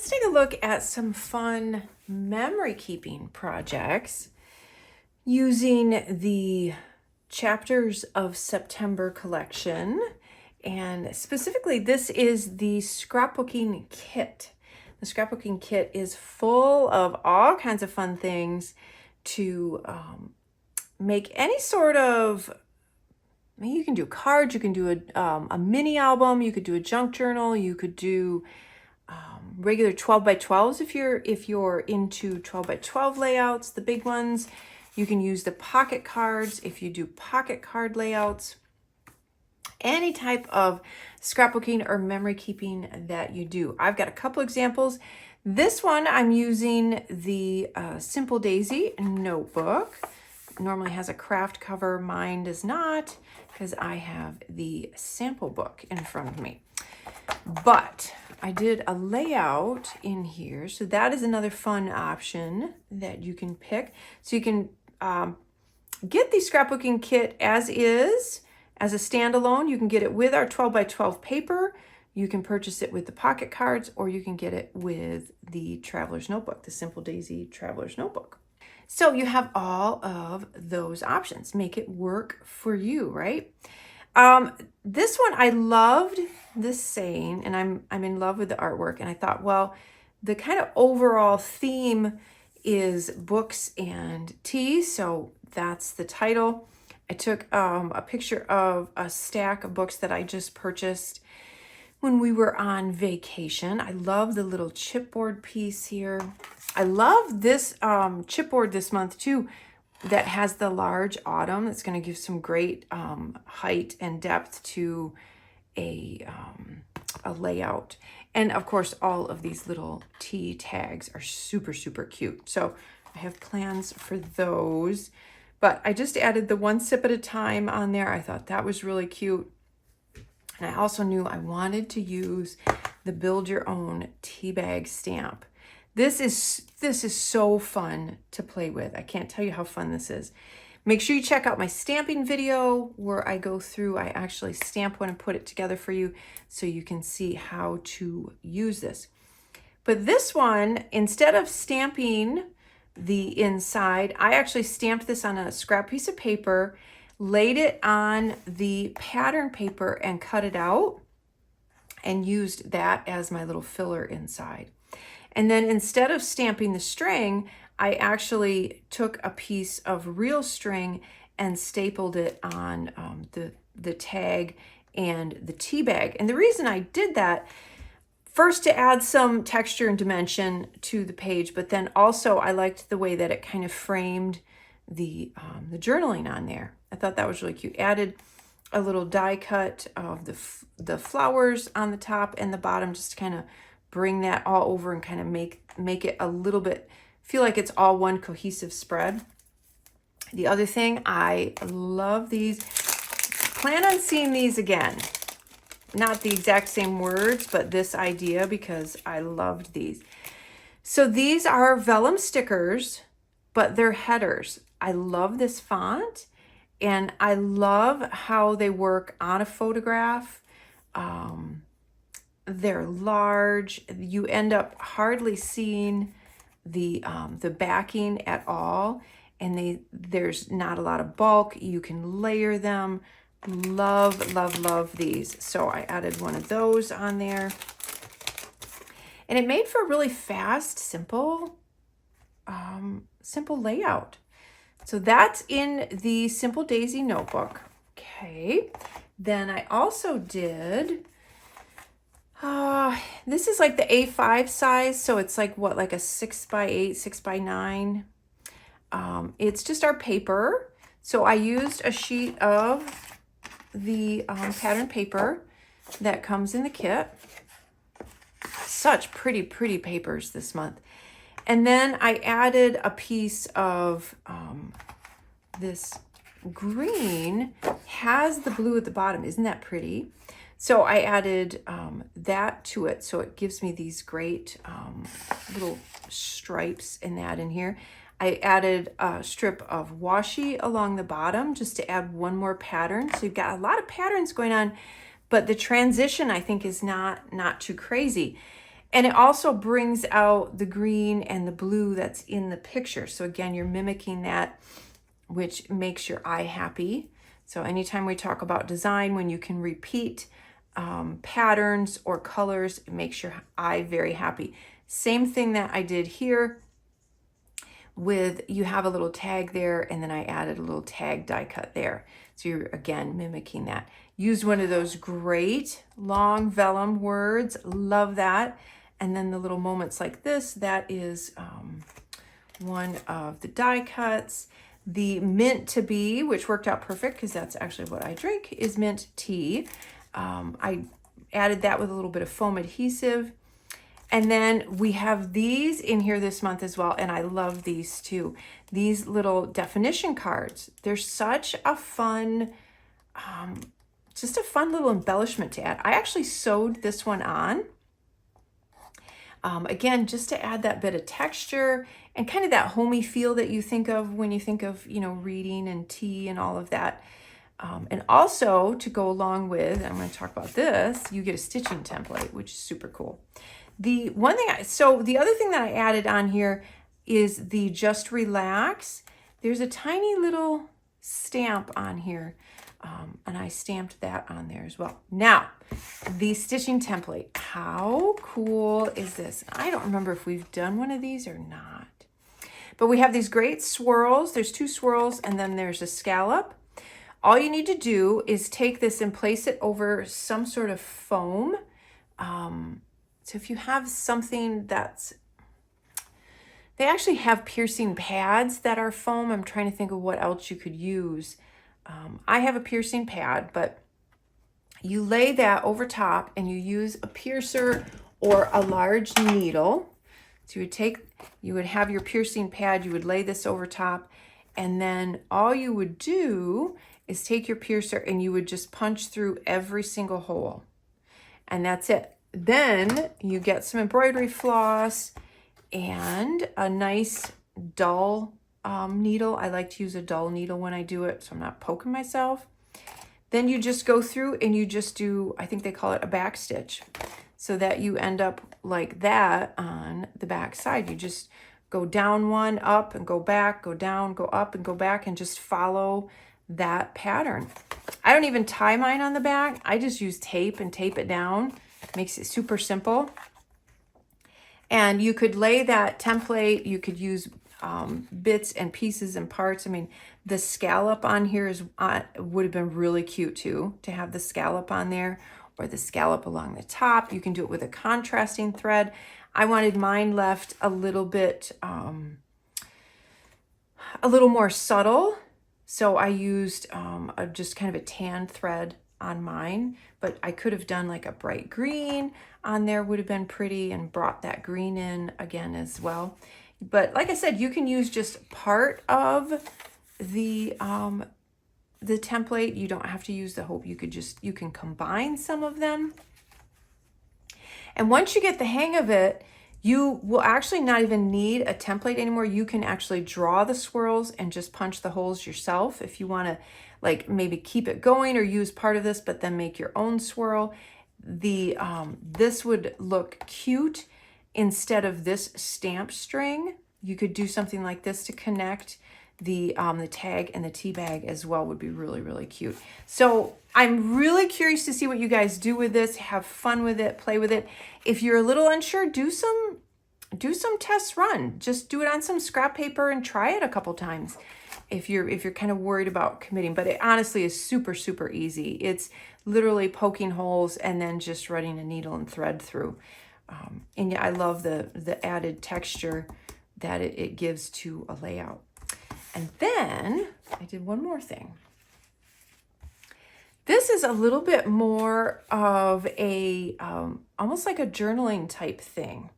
Let's take a look at some fun memory keeping projects using the Chapters of September collection. And specifically, this is the scrapbooking kit. The scrapbooking kit is full of all kinds of fun things to make any sort of, you can do cards, you can do a mini album, you could do a junk journal, you could do regular 12 by 12s if you're into 12 by 12 layouts, the big ones. You can use the pocket cards if you do pocket card layouts. Any type of scrapbooking or memory keeping that you do. I've got a couple examples. This one I'm using the Simple Daisy notebook. It normally has a craft cover. Mine does not because I have the sample book in front of me. But I did a layout in here. So that is another fun option that you can pick. So you can get the scrapbooking kit as is, as a standalone. You can get it with our 12 by 12 paper. You can purchase it with the pocket cards, or you can get it with the Traveler's Notebook, the Simple Daisy Traveler's Notebook. So you have all of those options. Make it work for you, right? This one, I loved this saying, and I'm in love with the artwork. And I thought, well, the kind of overall theme is books and tea. So that's the title. I took a picture of a stack of books that I just purchased when we were on vacation. I love the little chipboard piece here. I love this chipboard this month too, that has the large autumn. It's going to give some great height and depth to a layout. And of course, all of these little tea tags are super, super cute. So I have plans for those. But I just added the one sip at a time on there. I thought that was really cute. And I also knew I wanted to use the Build Your Own tea bag stamp. This is so fun to play with. I can't tell you how fun this is. Make sure you check out my stamping video where I go through, I actually stamp one and put it together for you so you can see how to use this. But this one, instead of stamping the inside, I actually stamped this on a scrap piece of paper, laid it on the pattern paper and cut it out and used that as my little filler inside. And then instead of stamping the string, I actually took a piece of real string and stapled it on the tag and the tea bag. And the reason I did that, first to add some texture and dimension to the page, but then also I liked the way that it kind of framed the journaling on there. I thought that was really cute. Added a little die cut of the flowers on the top and the bottom, just to kind of bring that all over and kind of make it a little bit, feel like it's all one cohesive spread. The other thing, I love these. Plan on seeing these again. Not the exact same words, but this idea, because I loved these. So these are vellum stickers, but they're headers. I love this font, and I love how they work on a photograph. They're large. You end up hardly seeing the backing at all, and there's not a lot of bulk. You can layer them. Love, love, love these. So I added one of those on there, and it made for a really fast, simple layout. So that's in the Simple Daisy notebook. Okay. Then I also did, this is like the A5 size. So it's like what, like a 6x8, 6x9. It's just our paper. So I used a sheet of the pattern paper that comes in the kit. Such pretty, pretty papers this month. And then I added a piece of this green, has the blue at the bottom. Isn't that pretty? So I added that to it. So it gives me these great little stripes and that in here. I added a strip of washi along the bottom just to add one more pattern. So you've got a lot of patterns going on, but the transition I think is not too crazy. And it also brings out the green and the blue that's in the picture. So again, you're mimicking that, which makes your eye happy. So anytime we talk about design, when you can repeat patterns or colors, it makes your eye very happy. Same thing that I did here with, you have a little tag there, and then I added a little tag die cut there. So you're again mimicking that. Use one of those great long vellum words, love that. And then the little moments like this, that is one of the die cuts. The mint to be, which worked out perfect because that's actually what I drink, is mint tea. I added that with a little bit of foam adhesive. And then we have these in here this month as well, and I love these too. These little definition cards. They're such a fun, just a fun little embellishment to add. I actually sewed this one on. Again, just to add that bit of texture and kind of that homey feel that you think of when you think of, you know, reading and tea and all of that. And also to go along with, I'm going to talk about this, you get a stitching template, which is super cool. The one thing, the other thing that I added on here is the Just Relax. There's a tiny little stamp on here, and I stamped that on there as well. Now, the stitching template, how cool is this? I don't remember if we've done one of these or not, but we have these great swirls. There's 2 swirls, and then there's a scallop. All you need to do is take this and place it over some sort of foam. So if you have something that's, they actually have piercing pads that are foam. I'm trying to think of what else you could use. I have a piercing pad, but you lay that over top and you use a piercer or a large needle. So you would have your piercing pad, you would lay this over top, and then all you would do is take your piercer and you would just punch through every single hole. And that's it. Then you get some embroidery floss and a nice dull needle. I like to use a dull needle when I do it, so I'm not poking myself. Then you just go through and you just do, I think they call it a back stitch, so that you end up like that on the back side. You just go down one, up and go back, go down, go up and go back, and just follow that pattern. I don't even tie mine on the back. I just use tape and tape it down. Makes it super simple. And you could lay that template, you could use bits and pieces and parts. I mean, the scallop on here is would have been really cute too, to have the scallop on there, or the scallop along the top. You can do it with a contrasting thread. I wanted mine left a little bit, a little more subtle. So I used just kind of a tan thread on mine, but I could have done like a bright green on there, would have been pretty, and brought that green in again as well. But like I said, you can use just part of the template. You don't have to use the whole, you can combine some of them. And once you get the hang of it, you will actually not even need a template anymore. You can actually draw the swirls and just punch the holes yourself if you want to, like, maybe keep it going or use part of this, but then make your own swirl. This would look cute instead of this stamp string. You could do something like this to connect the tag and the tea bag as well. Would be really, really cute. So I'm really curious to see what you guys do with this. Have fun with it, play with it. If you're a little unsure, do some test run. Just do it on some scrap paper and try it a couple times if you're kind of worried about committing. But it honestly is super, super easy. It's literally poking holes and then just running a needle and thread through. And yeah, I love the added texture that it gives to a layout. And then I did one more thing. This is a little bit more of a, almost like a journaling type thing.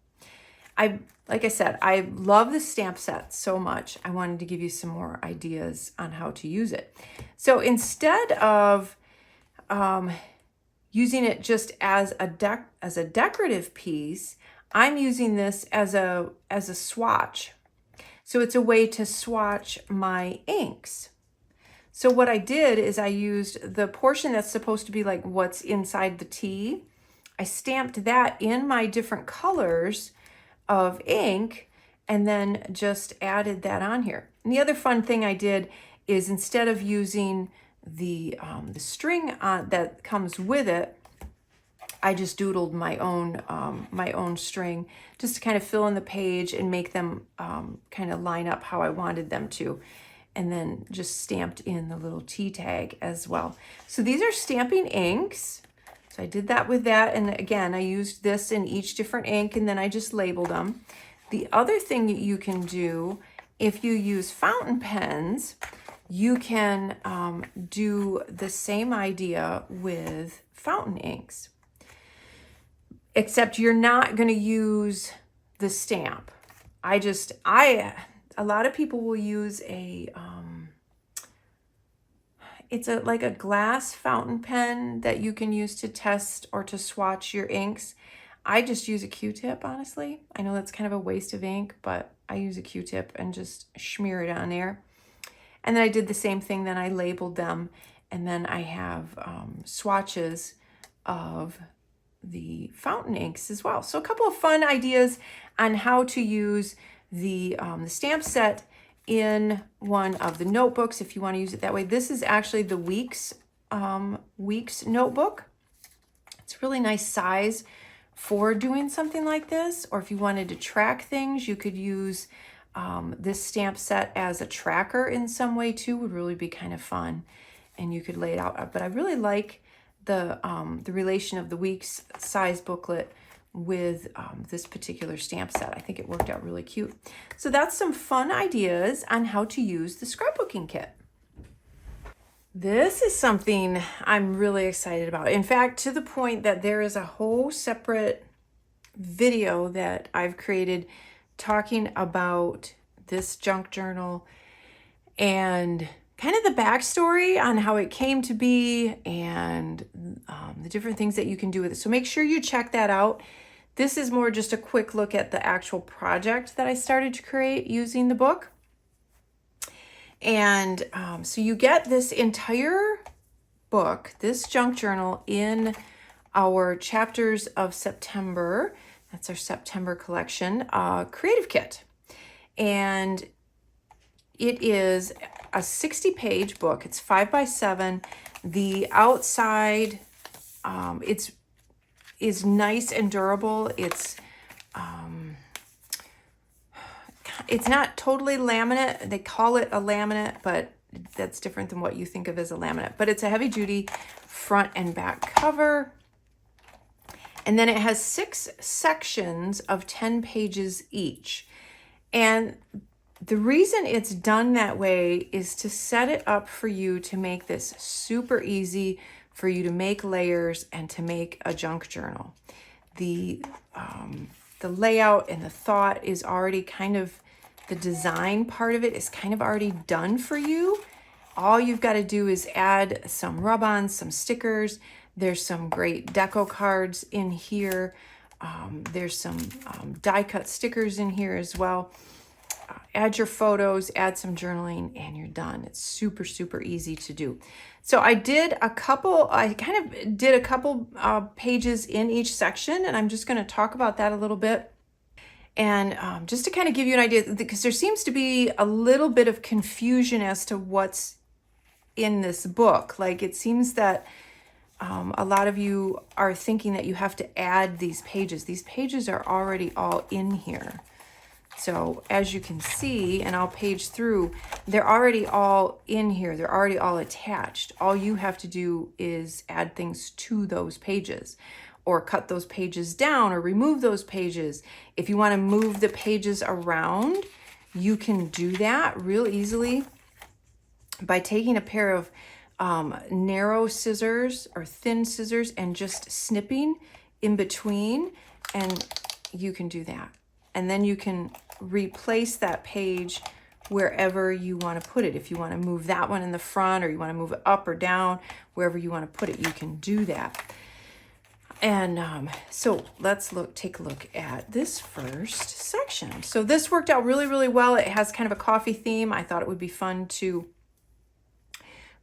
Like I said, I love the stamp set so much. I wanted to give you some more ideas on how to use it. So instead of using it just as a decorative piece, I'm using this as a swatch. So it's a way to swatch my inks. So what I did is I used the portion that's supposed to be like what's inside the tea. I stamped that in my different colors of ink and then just added that on here. And the other fun thing I did is instead of using the string that comes with it, I just doodled my own string just to kind of fill in the page and make them kind of line up how I wanted them to. And then just stamped in the little T tag as well. So these are stamping inks. So I did that with that. And again, I used this in each different ink and then I just labeled them. The other thing that you can do, if you use fountain pens, you can do the same idea with fountain inks. Except you're not going to use the stamp. A lot of people will use it's like a glass fountain pen that you can use to test or to swatch your inks. I just use a Q-tip, honestly. I know that's kind of a waste of ink, but I use a Q-tip and just smear it on there. And then I did the same thing, then I labeled them, and then I have swatches of the fountain inks as well. So a couple of fun ideas on how to use the stamp set in one of the notebooks if you want to use it that way. This is actually the Weeks notebook. It's a really nice size for doing something like this, or if you wanted to track things, you could use this stamp set as a tracker in some way too. Would really be kind of fun, and you could lay it out. But I really like the relation of the Weeks size booklet with this particular stamp set. I think it worked out really cute. So that's some fun ideas on how to use the scrapbooking kit. This is something I'm really excited about. In fact, to the point that there is a whole separate video that I've created talking about this junk journal and kind of the backstory on how it came to be and the different things that you can do with it. So make sure you check that out. This is more just a quick look at the actual project that I started to create using the book. And so you get this entire book, this junk journal, in our Chapters of September. That's our September collection, creative kit. And it is a 60-page book. It's 5x7. The outside, is nice and durable. It's not totally laminate. They call it a laminate, but that's different than what you think of as a laminate. But it's a heavy-duty front and back cover. And then it has 6 sections of 10 pages each. And the reason it's done that way is to set it up for you to make this super easy for you to make layers and to make a junk journal. The layout and the thought is already kind of, the design part of it is kind of already done for you. All you've got to do is add some rub-ons, some stickers. There's some great Deco cards in here. There's some die-cut stickers in here as well. Add your photos, add some journaling, and you're done. It's super, super easy to do. So I kind of did a couple pages in each section, and I'm just going to talk about that a little bit. And just to kind of give you an idea, because there seems to be a little bit of confusion as to what's in this book. Like, it seems that a lot of you are thinking that you have to add these pages. These pages are already all in here. So as you can see, and I'll page through, they're already all in here. They're already all attached. All you have to do is add things to those pages, or cut those pages down, or remove those pages. If you want to move the pages around, you can do that real easily by taking a pair of narrow scissors or thin scissors and just snipping in between, and you can do that. And then you can replace that page wherever you want to put it. If you want to move that one in the front, or you want to move it up or down, wherever you want to put it, you can do that. And so let's take a look at this first section. So this worked out really, really well. It has kind of a coffee theme. I thought it would be fun to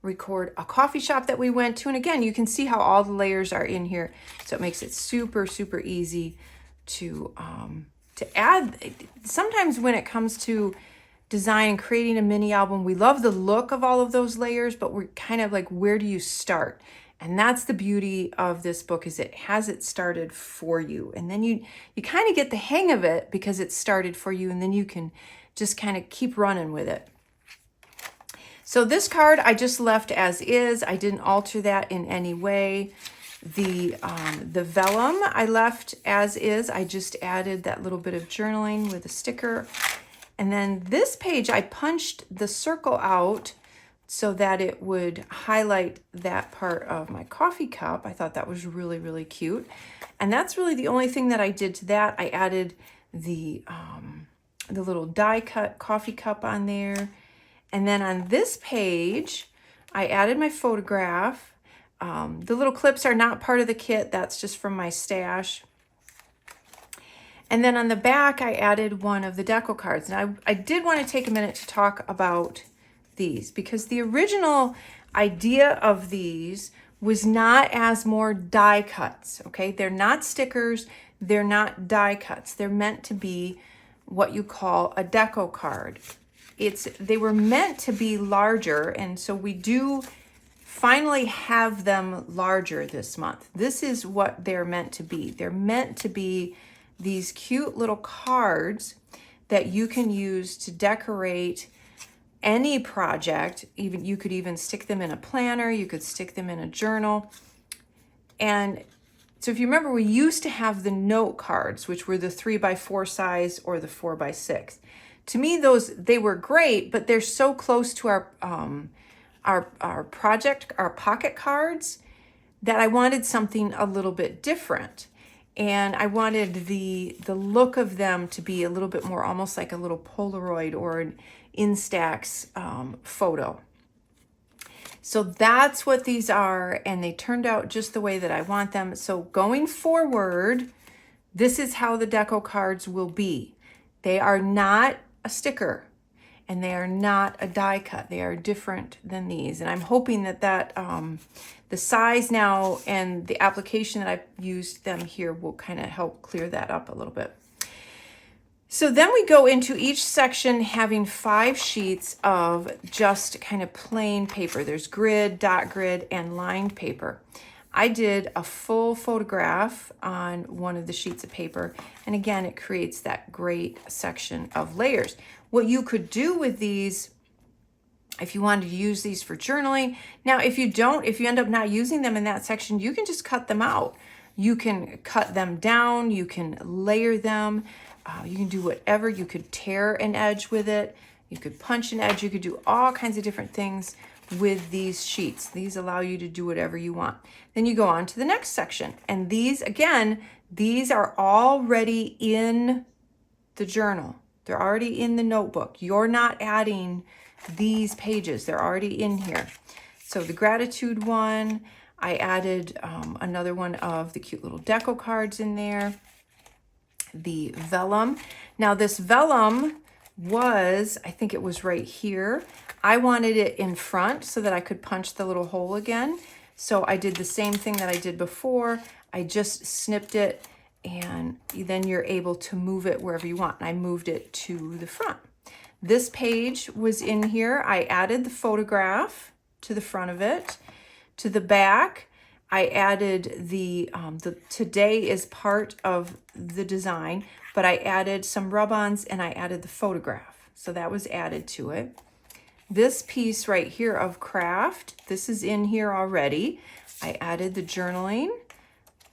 record a coffee shop that we went to. And again, you can see how all the layers are in here. So it makes it super, super easy to add. Sometimes when it comes to design and creating a mini album, we love the look of all of those layers, but we're kind of like, where do you start? And that's the beauty of this book, is it has it started for you. And then you kind of get the hang of it because it's started for you, and then you can just kind of keep running with it. So this card I just left as is. I didn't alter that in any way. The vellum I left as is. I just added that little bit of journaling with a sticker. And then this page, I punched the circle out so that it would highlight that part of my coffee cup. I thought that was really, really cute. And that's really the only thing that I did to that. I added the little die cut coffee cup on there. And then on this page, I added my photograph. The little clips are not part of the kit. That's just from my stash. And then on the back, I added one of the Deco cards. And I did want to take a minute to talk about these, because the original idea of these was not as more die cuts, okay? They're not stickers, they're not die cuts. They're meant to be what you call a Deco card. They were meant to be larger, and so we do finally have them larger this month. This is what they're meant to be. They're meant to be these cute little cards that you can use to decorate any project. Even you could even stick them in a planner, you could stick them in a journal. And so if you remember, we used to have the note cards, which were the 3x4 size or the 4x6. To me, they were great, but they're so close to our pocket cards that I wanted something a little bit different. And I wanted the look of them to be a little bit more almost like a little Polaroid or an Instax photo. So that's what these are, and they turned out just the way that I want them. So going forward, this is how the Deco cards will be. They are not a sticker, and they are not a die cut. They are different than these. And I'm hoping that the size now and the application that I've used them here will kind of help clear that up a little bit. So then we go into each section having 5 sheets of just kind of plain paper. There's grid, dot grid, and lined paper. I did a full photograph on one of the sheets of paper. And again, it creates that great section of layers. What you could do with these, if you wanted to use these for journaling. Now, if you end up not using them in that section, you can just cut them out. You can cut them down, you can layer them, you can do whatever. You could tear an edge with it, you could punch an edge, you could do all kinds of different things with these sheets. These allow you to do whatever you want. Then you go on to the next section. And these, again, these are already in the journal. They're already in the notebook. You're not adding these pages. They're already in here. So the gratitude one, I added another one of the cute little Deco cards in there. The vellum. Now this vellum was, I think it was right here. I wanted it in front so that I could punch the little hole again. So I did the same thing that I did before. I just snipped it, and then you're able to move it wherever you want. And I moved it to the front. This page was in here. I added the photograph to the front of it. To the back, I added the today is part of the design, but I added some rub-ons and I added the photograph. So that was added to it. This piece right here of craft, this is in here already. I added the journaling.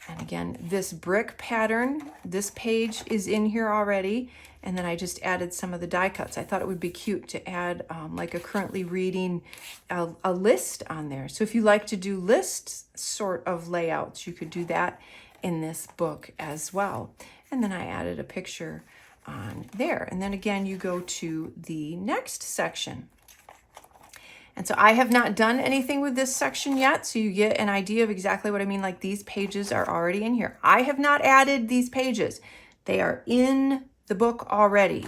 And again, this brick pattern, this page is in here already. And then I just added some of the die cuts. I thought it would be cute to add like a currently reading a list on there. So if you like to do lists sort of layouts, you could do that in this book as well. And then I added a picture on there. And then again, you go to the next section. And so I have not done anything with this section yet, so you get an idea of exactly what I mean. Like these pages are already in here. I have not added these pages. They are in the book already.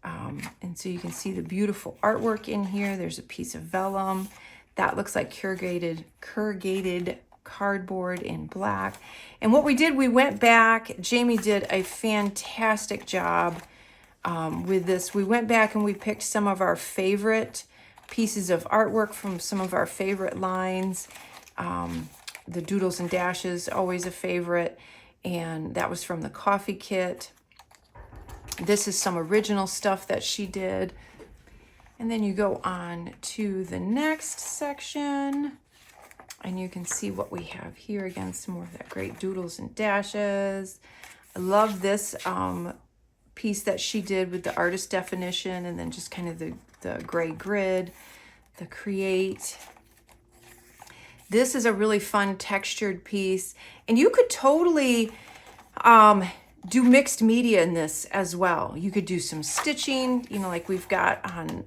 And so you can see the beautiful artwork in here. There's a piece of vellum. That looks like corrugated cardboard in black. And what we did, we went back, Jamie did a fantastic job with this. We went back and we picked some of our favorite pieces of artwork from some of our favorite lines. The doodles and dashes, always a favorite. And that was from the coffee kit. This is some original stuff that she did. And then you go on to the next section and you can see what we have here. Again, some more of that great doodles and dashes. I love this piece that she did with the artist definition and then just kind of the gray grid, the create. This is a really fun textured piece, and you could totally do mixed media in this as well. You could do some stitching, you know, like we've got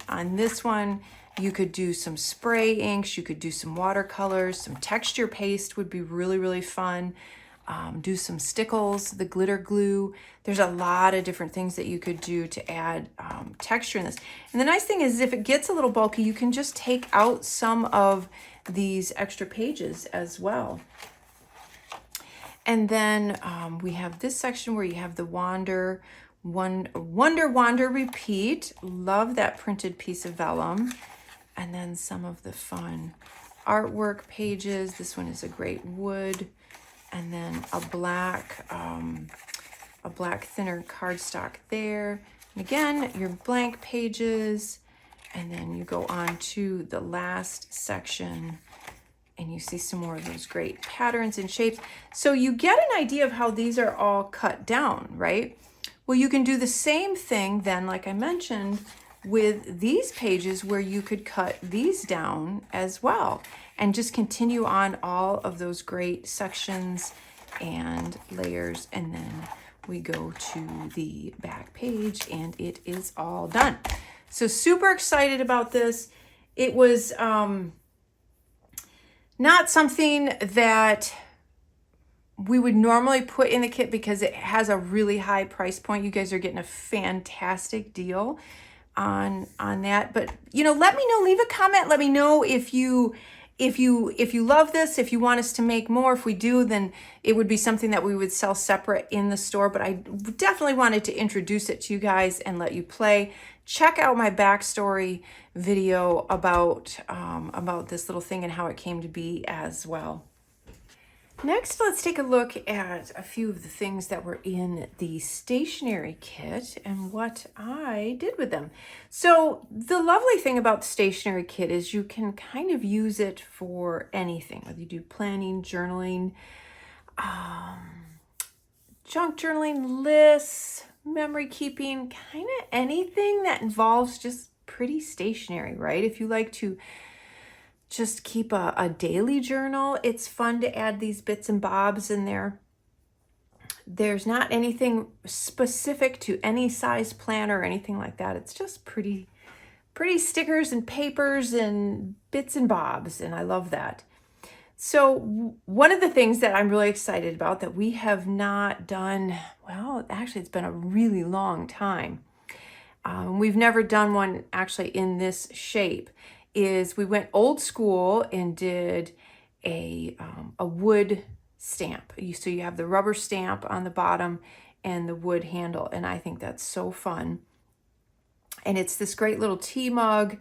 on this one. You could do some spray inks, you could do some watercolors, some texture paste would be really, really fun. Do some stickles, the glitter glue. There's a lot of different things that you could do to add texture in this. And the nice thing is if it gets a little bulky, you can just take out some of these extra pages as well. And then we have this section where you have the Wander, Repeat. Love that printed piece of vellum. And then some of the fun artwork pages. This one is a great wood. And then a black thinner cardstock there. And again, your blank pages. And then you go on to the last section and you see some more of those great patterns and shapes. So you get an idea of how these are all cut down, right? Well, you can do the same thing then, like I mentioned, with these pages where you could cut these down as well and just continue on all of those great sections and layers. And then we go to the back page and it is all done. So super excited about this. It was not something that we would normally put in the kit because it has a really high price point. You guys are getting a fantastic deal on that. But you know, let me know, leave a comment, let me know if you love this, if you want us to make more. If we do, then it would be something that we would sell separate in the store, but I definitely wanted to introduce it to you guys and let you play. Check out my backstory video about this little thing and how it came to be as well. Next, let's take a look at a few of the things that were in the stationery kit and what I did with them. So the lovely thing about the stationery kit is you can kind of use it for anything, whether you do planning, journaling, junk journaling, lists, memory keeping, kind of anything that involves just pretty stationery, right? If you like to just keep a daily journal, it's fun to add these bits and bobs in there. There's not anything specific to any size planner or anything like that. It's just pretty stickers and papers and bits and bobs, and I love that. So one of the things that I'm really excited about that we have not done, well, actually it's been a really long time. We've never done one actually in this shape, is we went old school and did a wood stamp. So you have the rubber stamp on the bottom and the wood handle, and I think that's so fun. And it's this great little tea mug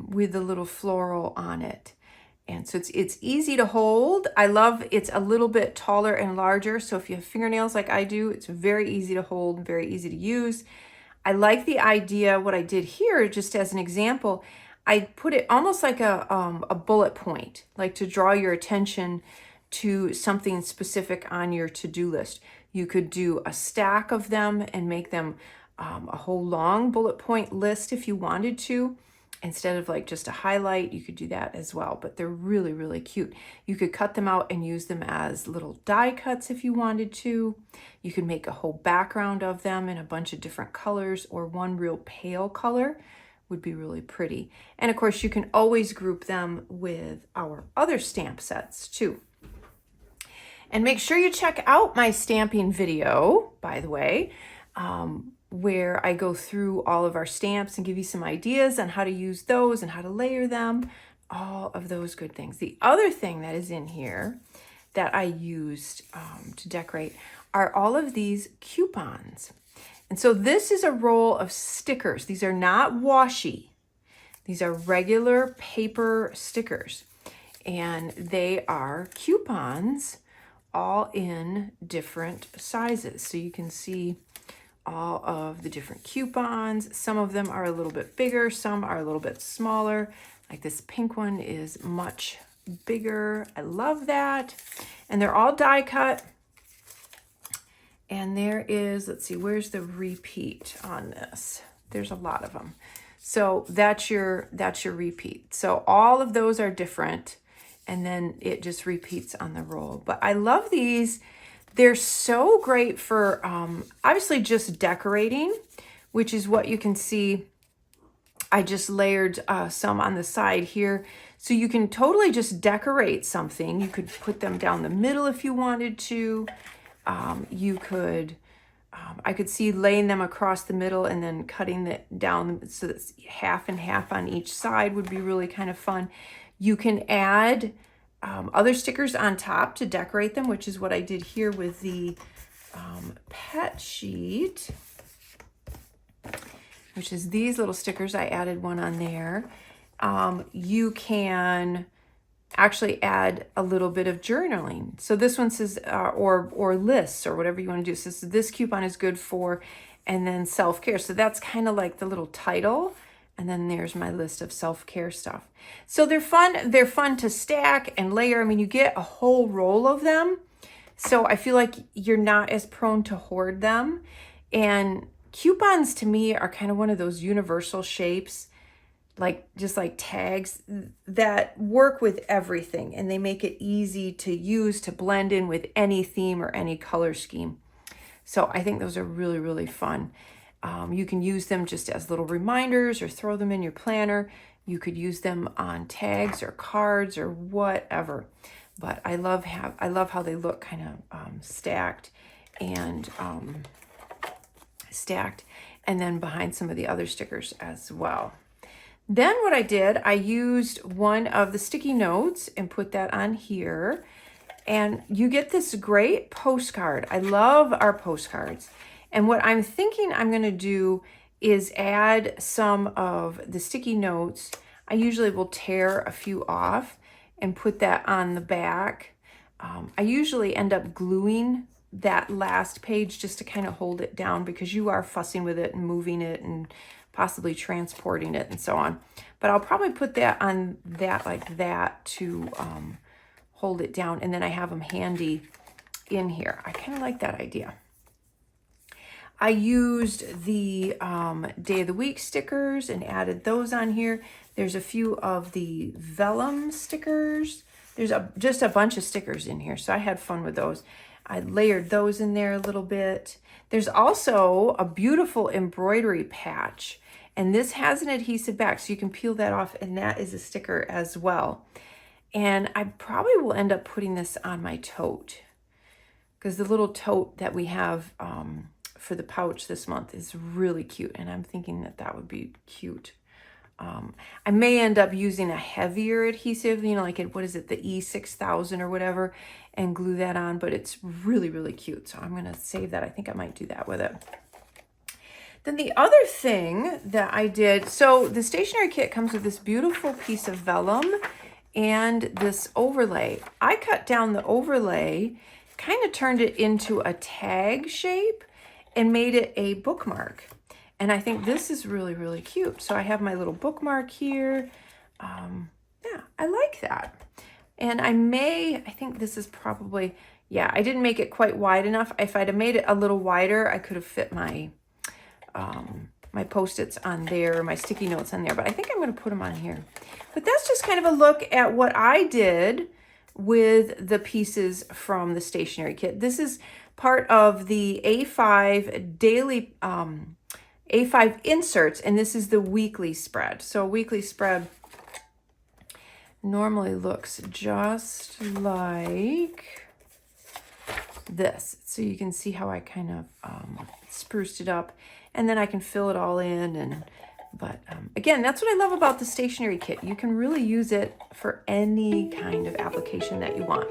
with the little floral on it. And so it's easy to hold. I love it's a little bit taller and larger, so if you have fingernails like I do, it's very easy to hold and very easy to use. I like the idea. What I did here, just as an example, I put it almost like a bullet point, like to draw your attention to something specific on your to-do list. You could do a stack of them and make them a whole long bullet point list if you wanted to. Instead of like just a highlight, you could do that as well, but they're really, really cute. You could cut them out and use them as little die cuts if you wanted to. You could make a whole background of them in a bunch of different colors, or one real pale color would be really pretty. And of course, you can always group them with our other stamp sets too. And make sure you check out my stamping video, by the way, where I go through all of our stamps and give you some ideas on how to use those and how to layer them. all of those good things. The other thing that is in here that I used to decorate are all of these coupons. And so this is a roll of stickers. These are not washi. These are regular paper stickers. And they are coupons all in different sizes. So you can see all of the different coupons. Some of them are a little bit bigger, some are a little bit smaller. Like this pink one is much bigger. I love that. And they're all die cut. And there is, let's see, where's the repeat on this? There's a lot of them. So that's your repeat. So all of those are different, and then it just repeats on the roll. But I love these. They're so great for obviously just decorating, which is what you can see. I just layered some on the side here. So you can totally just decorate something. You could put them down the middle if you wanted to. You could, I could see laying them across the middle and then cutting it down so that's half and half on each side would be really kind of fun. You can add other stickers on top to decorate them, which is what I did here with the pet sheet, which is these little stickers. I added one on there. You can actually add a little bit of journaling. So this one says, or lists or whatever you want to do. So this coupon is good for, and then self-care. So that's kind of like the little title. And then there's my list of self-care stuff. So they're fun. They're fun to stack and layer. I mean, you get a whole roll of them. So I feel like you're not as prone to hoard them. And coupons to me are kind of one of those universal shapes, like just like tags that work with everything, and they make it easy to use to blend in with any theme or any color scheme. So I think those are really, really fun. You can use them just as little reminders or throw them in your planner. You could use them on tags or cards or whatever. But I love how they look kind of stacked and then behind some of the other stickers as well. Then what I did, I used one of the sticky notes and put that on here. And you get this great postcard. I love our postcards. And what I'm thinking I'm going to do is add some of the sticky notes. I usually will tear a few off and put that on the back. I usually end up gluing that last page just to kind of hold it down, because you are fussing with it and moving it and possibly transporting it and so on. But I'll probably put that on that like that to hold it down, and then I have them handy in here. I kind of like that idea. I used the day of the week stickers and added those on here. There's a few of the Vellum stickers. There's just a bunch of stickers in here, so I had fun with those. I layered those in there a little bit. There's also a beautiful embroidery patch, and this has an adhesive back, so you can peel that off, and that is a sticker as well. And I probably will end up putting this on my tote, because the little tote that we have for the pouch this month is really cute, and I'm thinking that that would be cute. I may end up using a heavier adhesive, you know, like what is it, the E6000 or whatever, and glue that on, but it's really, really cute. So I'm going to save that. I think I might do that with it. Then the other thing that I did, so the stationery kit comes with this beautiful piece of vellum and this overlay. I cut down the overlay, kind of turned it into a tag shape and made it a bookmark. And I think this is really, really cute. So I have my little bookmark here. Yeah, I like that. And I think this is probably, yeah, I didn't make it quite wide enough. If I'd have made it a little wider, I could have fit my my Post-its on there, my sticky notes on there, but I think I'm going to put them on here. But that's just kind of a look at what I did with the pieces from the stationery kit. This is part of the A5 daily, A5 inserts, and this is the weekly spread. So a weekly spread normally looks just like this. So you can see how I kind of spruced it up, and then I can fill it all in and But again, that's what I love about the stationery kit. You can really use it for any kind of application that you want.